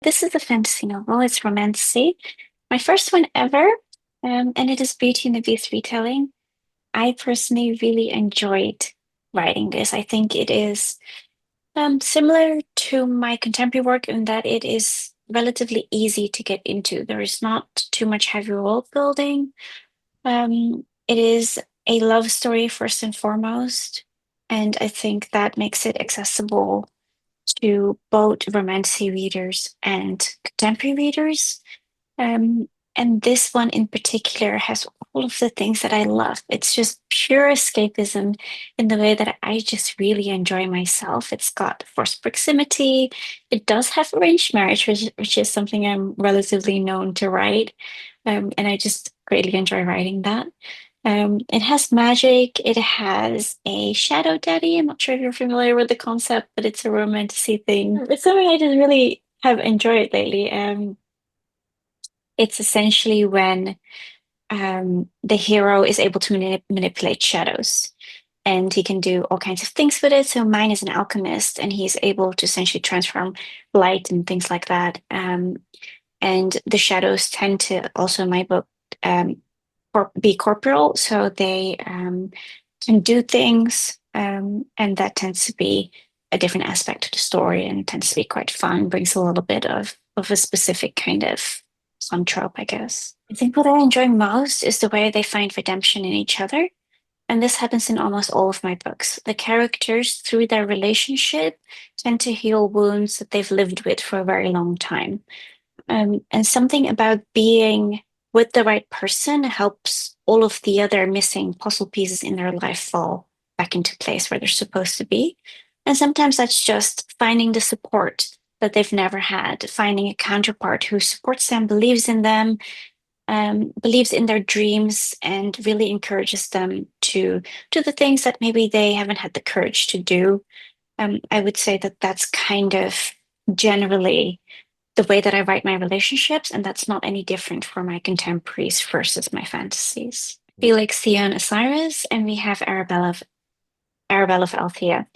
This is a fantasy novel. It's romantasy. My first one ever, and it is Beauty and the Beast retelling. I personally really enjoyed writing this. I think it is similar to my contemporary work in that it is relatively easy to get into. There is not too much heavy world building. It is a love story first and foremost, and I think that makes it accessible to both romantic readers and contemporary readers. Um, and this one in particular has all of the things that I love. It's just pure escapism in the way that I just really enjoy myself. It's got forced proximity. It does have arranged marriage, which is something I'm relatively known to write. And I just greatly enjoy writing that. It has magic. It has a shadow daddy. I'm not sure if you're familiar with the concept, but it's a romantic thing. It's something I just really have enjoyed lately. It's essentially when the hero is able to manipulate shadows, and he can do all kinds of things with it. So mine is an alchemist, and he's able to essentially transform light and things like that. And the shadows tend to also in my book um, be corporeal, so they can do things, and that tends to be a different aspect to the story, and it tends to be quite fun. Brings a little bit of a specific kind of fun trope, I guess. I think what I enjoy most is the way they find redemption in each other. And this happens in almost all of my books. The characters, through their relationship, tend to heal wounds that they've lived with for a very long time. And something about being with the right person helps all of the other missing puzzle pieces in their life fall back into place where they're supposed to be. And sometimes that's just finding the support that they've never had, finding a counterpart who supports them, believes in their dreams, and really encourages them to do the things that maybe they haven't had the courage to do. I would say that that's kind of generally the way that I write my relationships, and that's not any different for my contemporaries versus my fantasies. Felix, Thea, and Osiris, and we have Arabelle of Althea.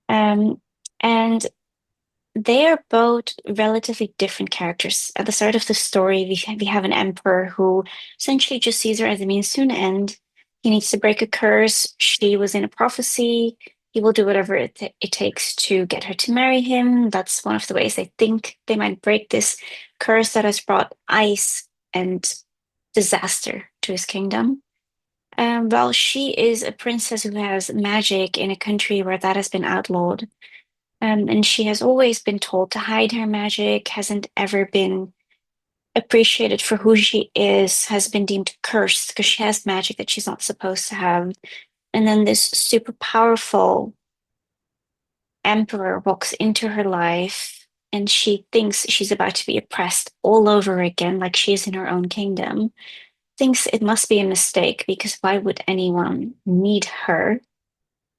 Um, and they are both relatively different characters. At the start of the story, we have an emperor who essentially just sees her as a means to an end. He needs to break a curse. She was in a prophecy. He will do whatever it takes to get her to marry him. That's one of the ways they think they might break this curse that has brought ice and disaster to his kingdom. Well, she is a princess who has magic in a country where that has been outlawed. And she has always been told to hide her magic, hasn't ever been appreciated for who she is, has been deemed cursed because she has magic that she's not supposed to have. And then this super powerful emperor walks into her life, and she thinks she's about to be oppressed all over again, like she's in her own kingdom. Thinks it must be a mistake because why would anyone need her?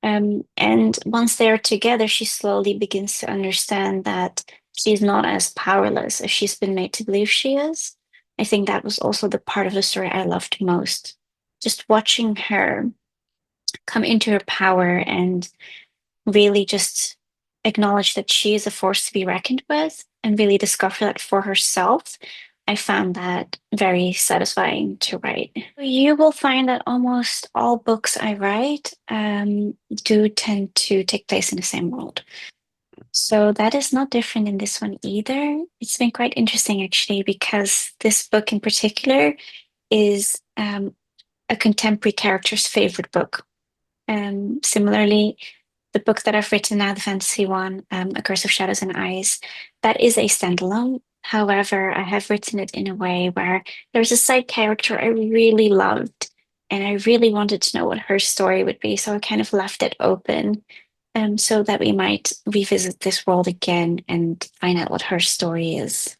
And once they're together, she slowly begins to understand that she's not as powerless as she's been made to believe she is. I think that was also the part of the story I loved most. Just watching her come into her power and really just acknowledge that she is a force to be reckoned with and really discover that for herself. I found that very satisfying to write. You will find that almost all books I write do tend to take place in the same world. So that is not different in this one either. It's been quite interesting actually, because this book in particular is a contemporary character's favorite book. Similarly, the book that I've written now, the fantasy one, A Curse of Shadows and Eyes, that is a standalone. However, I have written it in a way where there's a side character I really loved, and I really wanted to know what her story would be. So I kind of left it open, so that we might revisit this world again and find out what her story is.